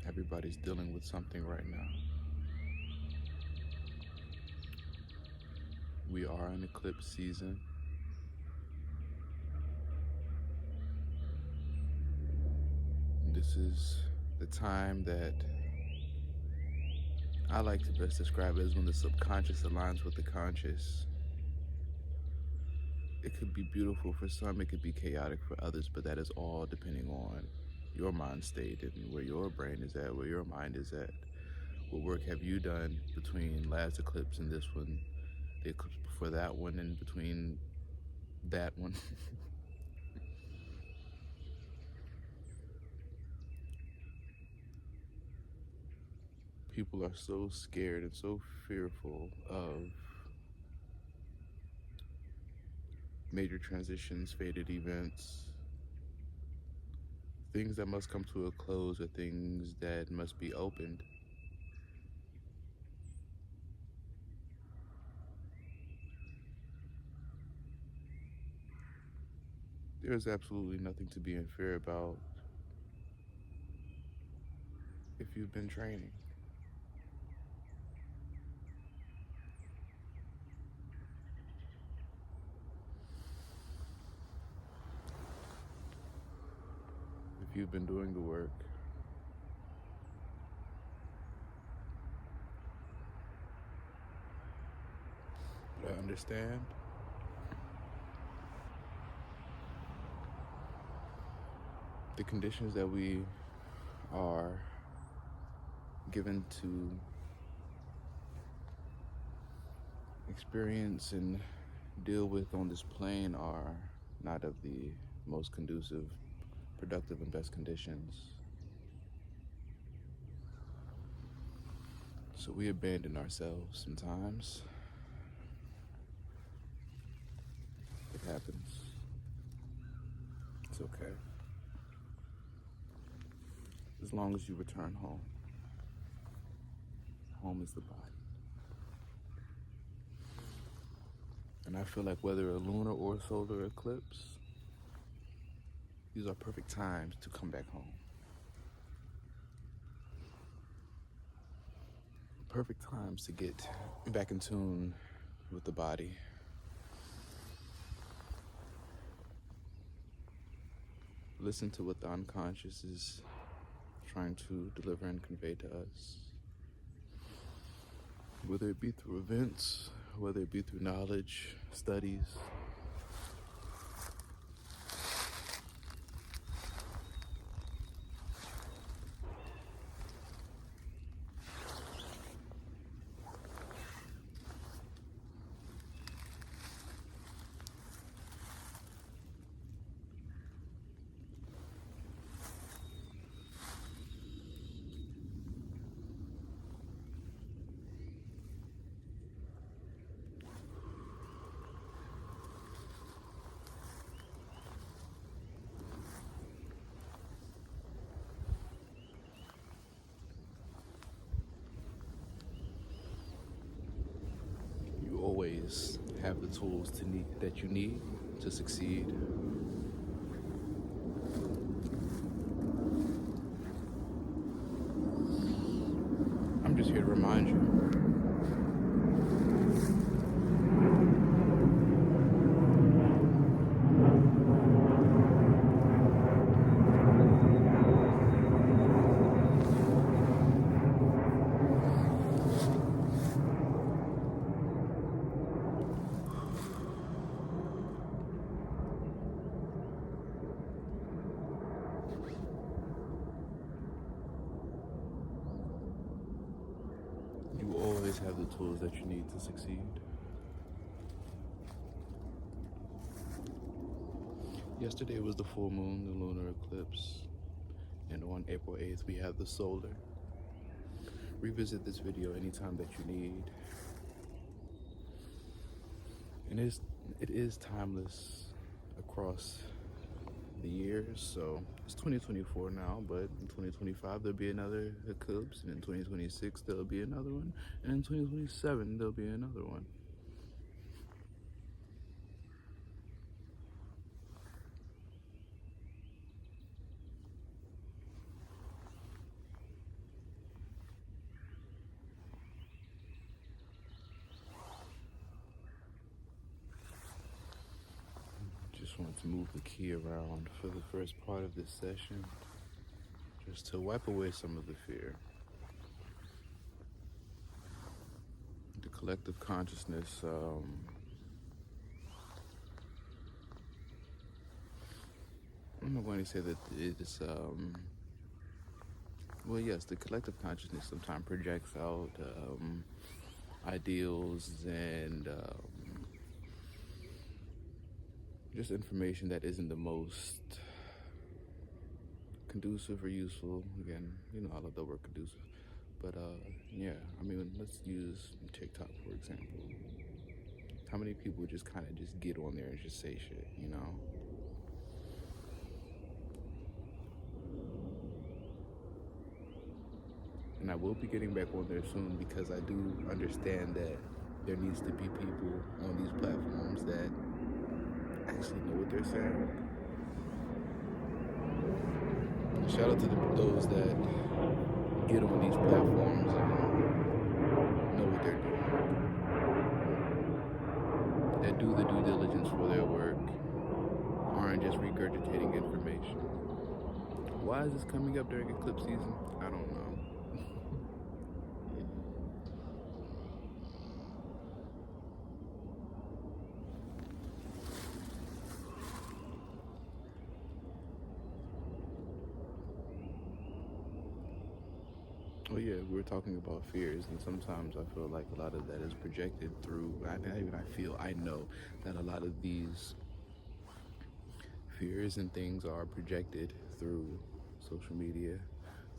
Everybody's dealing with something right now. We are in eclipse season. This is the time that I like to best describe as when the subconscious aligns with the conscious. It could be beautiful for some, it could be chaotic for others, but that is all depending on your mind state and where your brain is at, where your mind is at. What work have you done between last eclipse and this one, the eclipse before that one, and between that one? People are so scared and so fearful of major transitions, fated events, things that must come to a close, or things that must be opened. There's absolutely nothing to be in fear about if you've been training. If you've been doing the work. But I understand the conditions that we are given to experience and deal with on this plane are not of the most conducive, productive, and best conditions. So we abandon ourselves sometimes. It happens. It's okay. As long as you return home. Home is the body. And I feel like whether a lunar or solar eclipse, these are perfect times to come back home. Perfect times to get back in tune with the body. Listen to what the unconscious is trying to deliver and convey to us. Whether it be through events, whether it be through knowledge, studies. You always have the tools that you need to succeed. I'm just here to remind you. You always have the tools that you need to succeed. Yesterday was the full moon, the lunar eclipse, and on April 8th we have the solar. Revisit this video anytime that you need. And it is timeless across the years, so it's 2024 now, but in 2025 there'll be another eclipse, and in 2026 there'll be another one, and in 2027 there'll be another one. just wanted to move the key around for the first part of this session, just to wipe away some of the fear. The collective consciousness, I'm not going to say that it's, well, yes, the collective consciousness sometimes projects out ideals and just information that isn't the most conducive or useful. Again, I love the word conducive. But yeah, I mean, let's use TikTok, for example. How many people just kind of just get on there and just say shit, And I will be getting back on there soon because I do understand that there needs to be people on these platforms that actually know what they're saying. Shout out to those that get on these platforms and know what they're doing. That do the due diligence for their work, aren't just regurgitating information. Why is this coming up during eclipse season? I don't know. Oh yeah, we were talking about fears, and sometimes I feel like a lot of that is projected through, I know that a lot of these fears and things are projected through social media,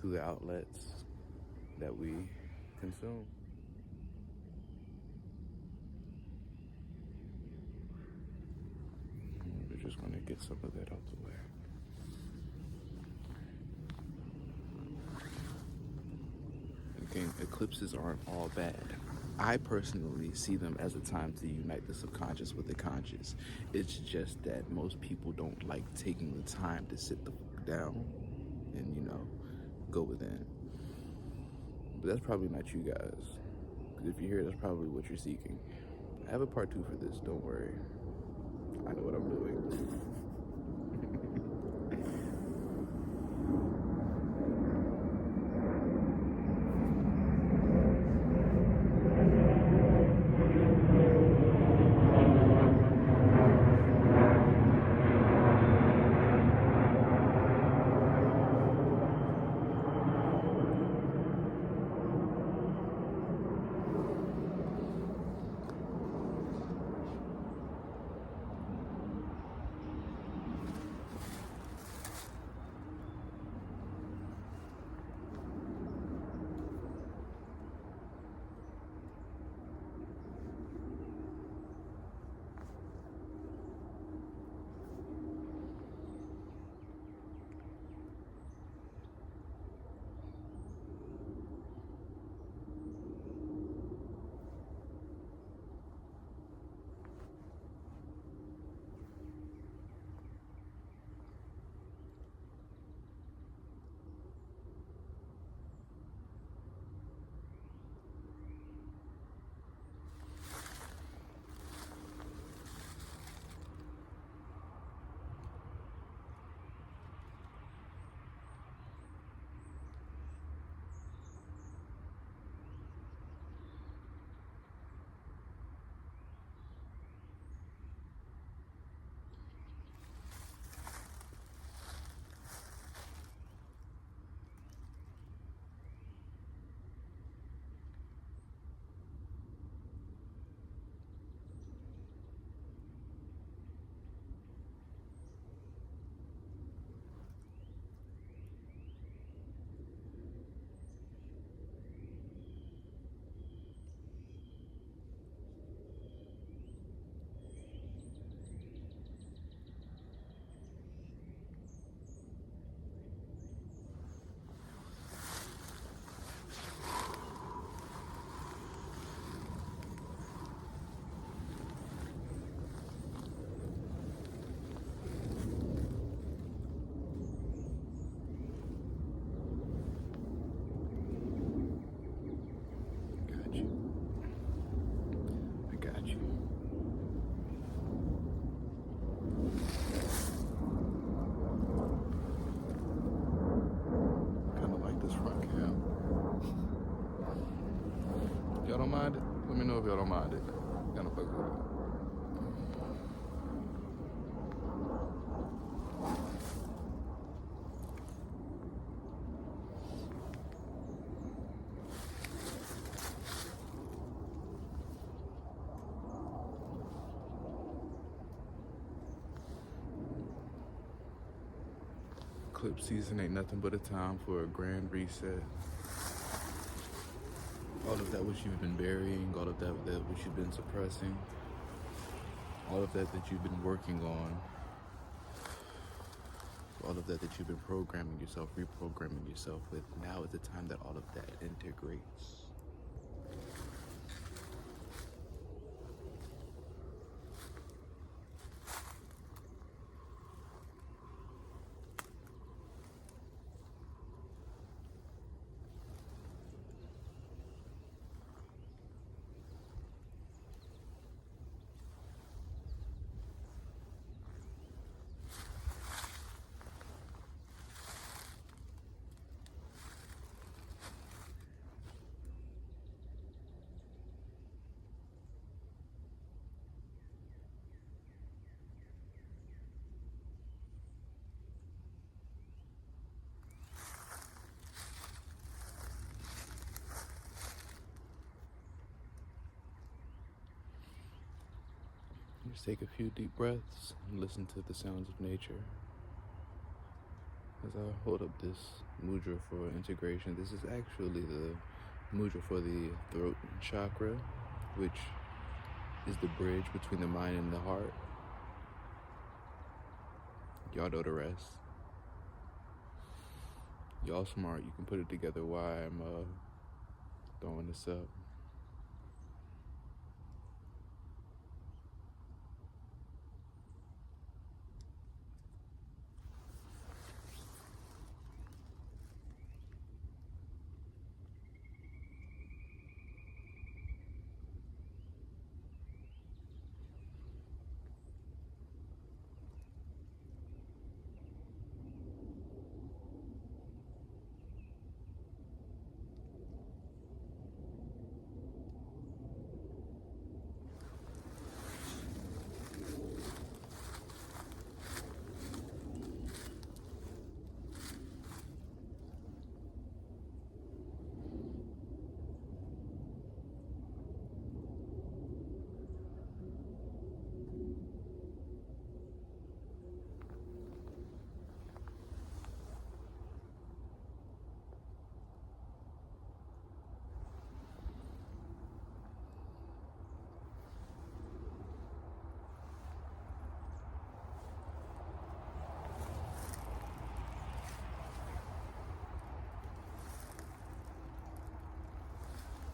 through the outlets that we consume. We're just going to get some of that out the way. Again, eclipses aren't all bad. I personally see them as a time to unite the subconscious with the conscious. It's just that most people don't like taking the time to sit the fuck down and, go within. But that's probably not you guys. Because if you're here, that's probably what you're seeking. I have a part 2 for this, don't worry. I know what I'm doing. don't mind it? Let me know if y'all don't mind it. Kind of fuck with it. Eclipse season ain't nothing but a time for a grand reset. All of that which you've been burying, all of that which you've been suppressing, all of that you've been working on, all of that you've been programming yourself, reprogramming yourself with, now is the time that all of that integrates. Just take a few deep breaths and listen to the sounds of nature. As I hold up this mudra for integration, this is actually the mudra for the throat chakra, which is the bridge between the mind and the heart. Y'all know the rest. Y'all smart, you can put it together why I'm throwing this up.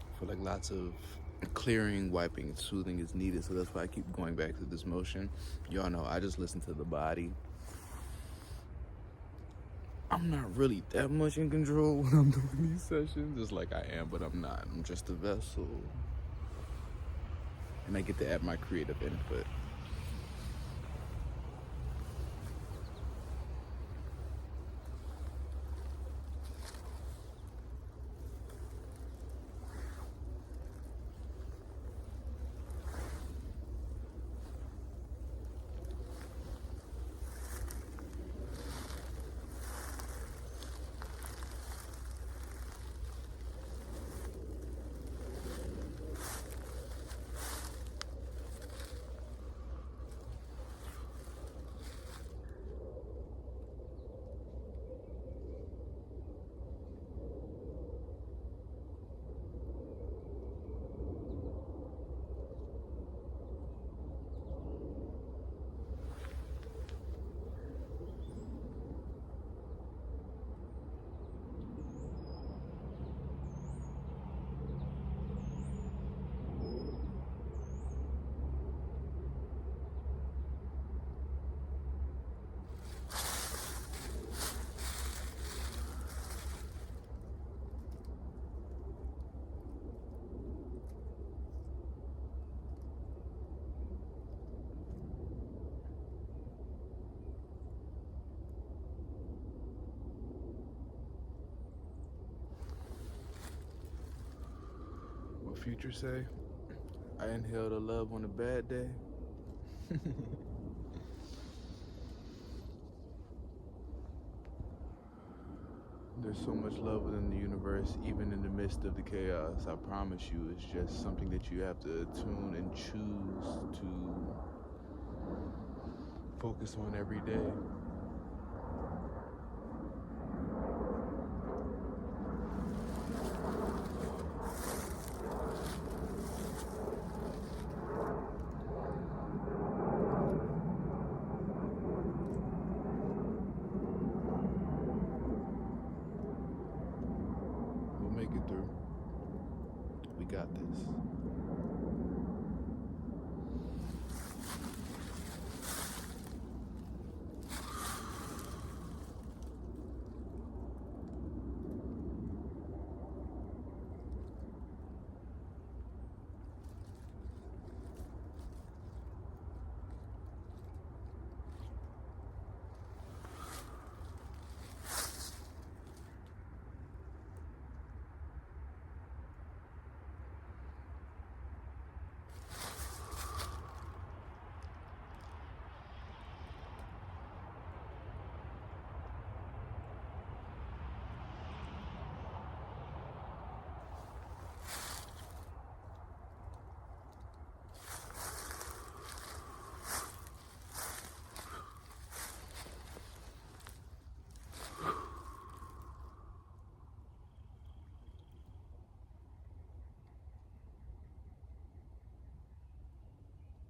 I feel like lots of clearing, wiping, and soothing is needed, so that's why I keep going back to this motion. Y'all know I just listen to the body. I'm not really that much in control when I'm doing these sessions. It's like I am, but I'm not. I'm just a vessel. And I get to add my creative input. future say? I inhale the love on a bad day. There's so much love within the universe, even in the midst of the chaos. I promise you, it's just something that you have to attune and choose to focus on every day. We'll make it through. We got this.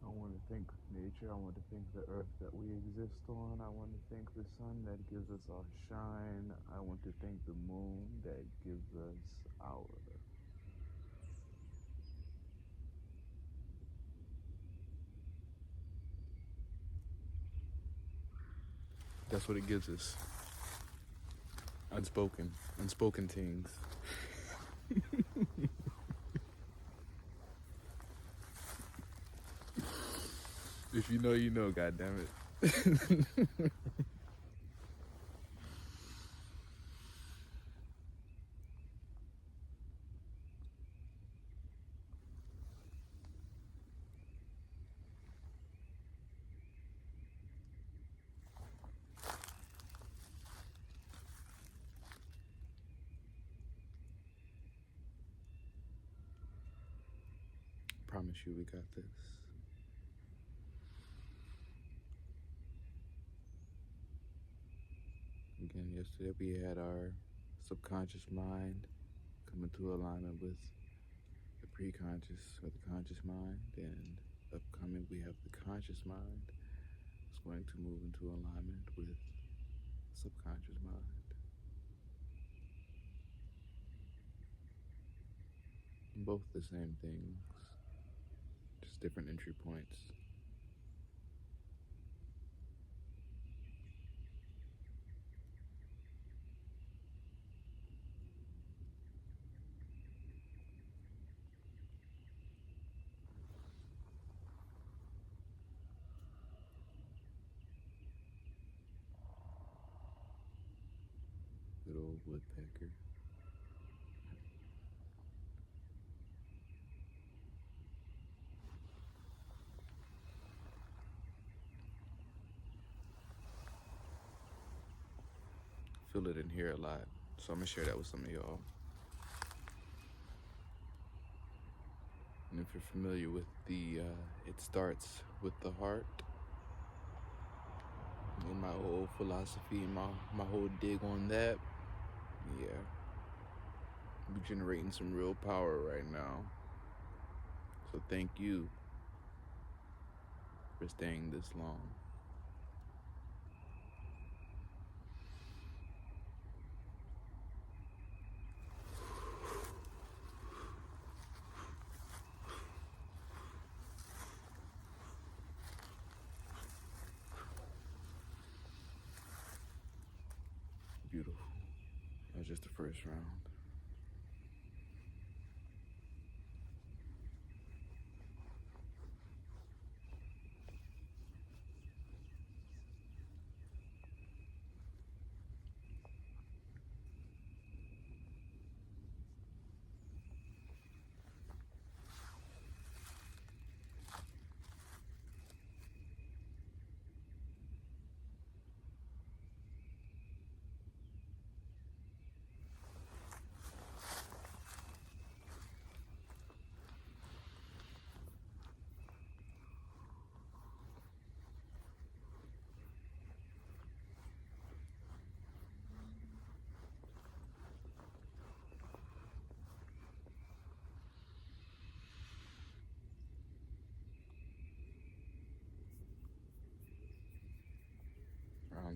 I want to thank nature. I want to thank the earth that we exist on. I want to thank the sun that gives us our shine. I want to thank the moon that gives us our. That's what it gives us. Unspoken things. If you know, you know, goddammit. Promise you, we got this. Again, yesterday we had our subconscious mind come into alignment with the pre-conscious or the conscious mind, and upcoming we have the conscious mind. It's going to move into alignment with subconscious mind. Both the same things, just different entry points. Good old woodpecker. Feel it in here a lot, so I'm gonna share that with some of y'all. And if you're familiar with the, it starts with the heart. And my whole philosophy, my whole dig on that, yeah. We're generating some real power right now. So thank you for staying this long. Beautiful. That was just the first round.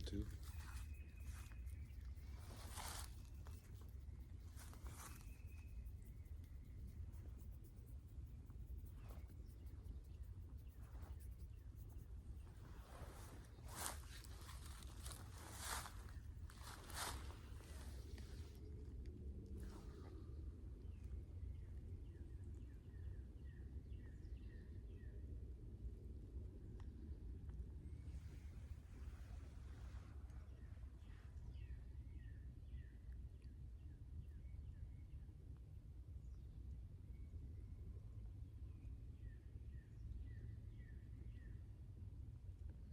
round two.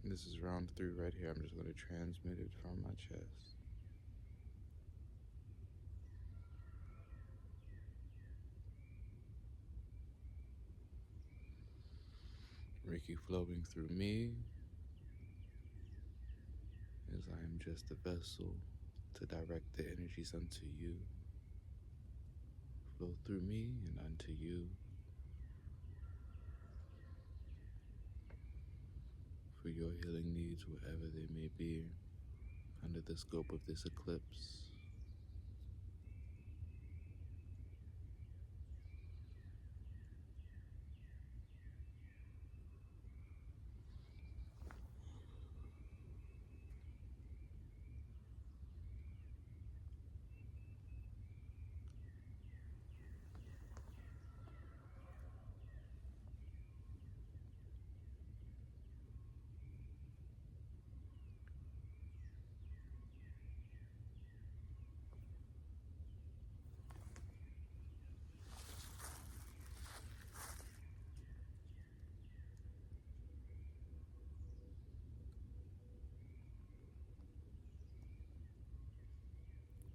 This is round three right here. I'm just going to transmit it from my chest. Reiki flowing through me as I am just a vessel to direct the energies unto you. Flow through me and unto you for your healing needs, wherever they may be, under the scope of this eclipse.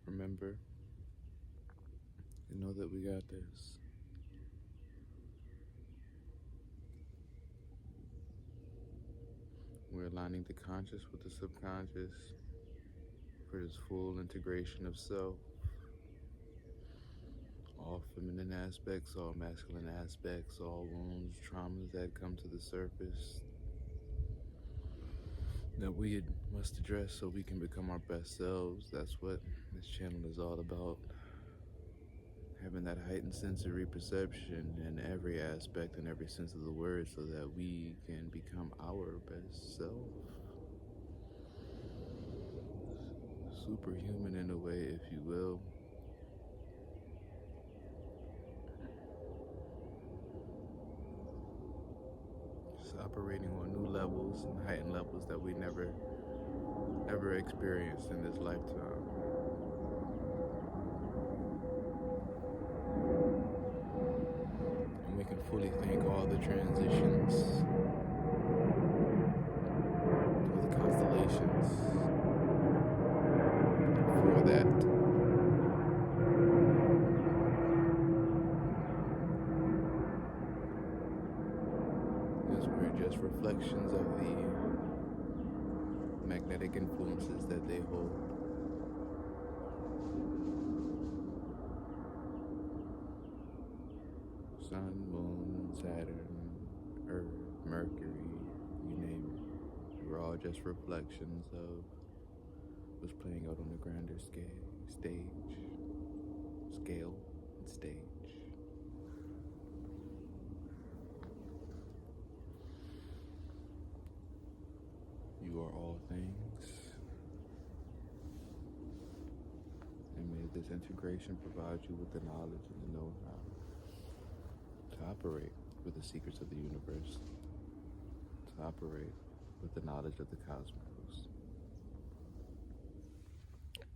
Remember, you know that we got this. We're aligning the conscious with the subconscious for this full integration of self. All feminine aspects, all masculine aspects, all wounds, traumas that come to the surface that we must address so we can become our best selves. That's what this channel is all about. Having that heightened sensory perception in every aspect and every sense of the word so that we can become our best self. Superhuman in a way, if you will. Just operating on new levels and heightened levels that we never ever experienced in this lifetime. And we can fully thank all the transitions, all the constellations for that. Because we're just reflections of the magnetic influences that they hold. Sun, Moon, Saturn, Earth, Mercury, you name it. We're all just reflections of what's playing out on the grander scale and stage. You are all things, and may this integration provide you with the knowledge and the know-how to operate with the secrets of the universe, to operate with the knowledge of the cosmos.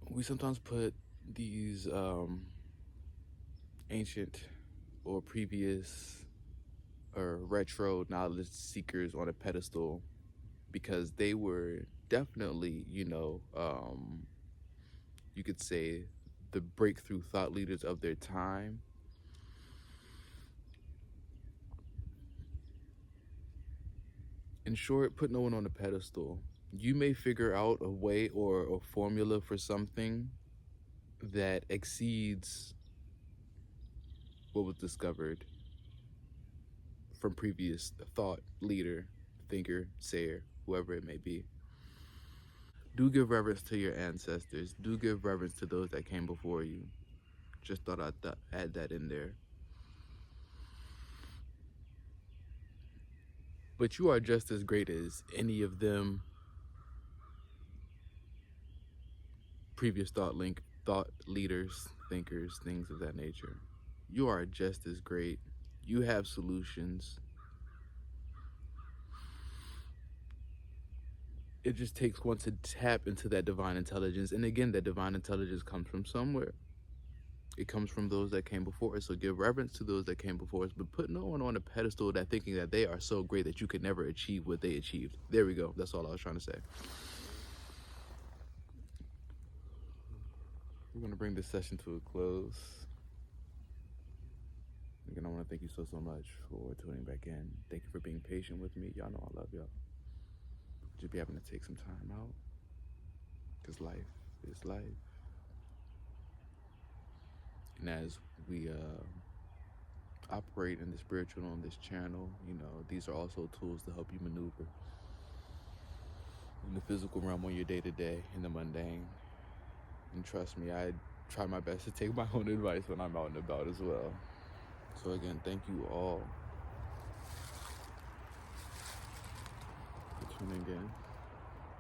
We sometimes put these ancient or previous or retro knowledge seekers on a pedestal because they were definitely, you could say the breakthrough thought leaders of their time. In short, put no one on a pedestal. You may figure out a way or a formula for something that exceeds what was discovered from previous thought leader, thinker, sayer, whoever it may be. Do give reverence to your ancestors. Do give reverence to those that came before you. Just thought I'd add that in there. But you are just as great as any of them previous thought leaders, thinkers, things of that nature. You are just as great. You have solutions. It just takes one to tap into that divine intelligence. And again, that divine intelligence comes from somewhere. It comes from those that came before us. So give reverence to those that came before us, but put no one on a pedestal that thinking that they are so great that you could never achieve what they achieved. There we go. That's all I was trying to say. We're going to bring this session to a close. Again, I want to thank you so much for tuning back in. Thank you for being patient with me. Y'all know I love y'all. Just be having to take some time out, because life is life. And as we operate in the spiritual on this channel, you know, these are also tools to help you maneuver in the physical realm on your day-to-day, in the mundane. And trust me, I try my best to take my own advice when I'm out and about as well. So again, thank you all for tuning in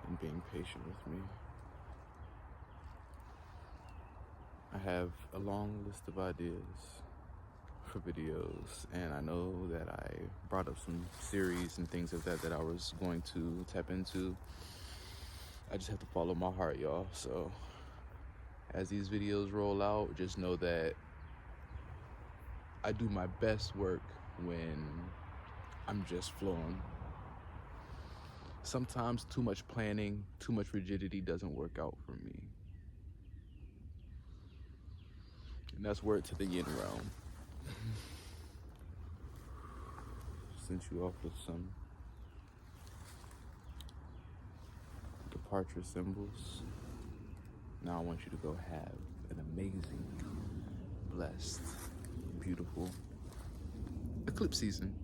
and being patient with me. I have a long list of ideas for videos, and I know that I brought up some series and things of that I was going to tap into. I just have to follow my heart, y'all. So as these videos roll out, just know that I do my best work when I'm just flowing. Sometimes too much planning, too much rigidity doesn't work out for me. And that's word to the yin realm. Sent you off with some departure symbols. Now I want you to go have an amazing, blessed, beautiful eclipse season.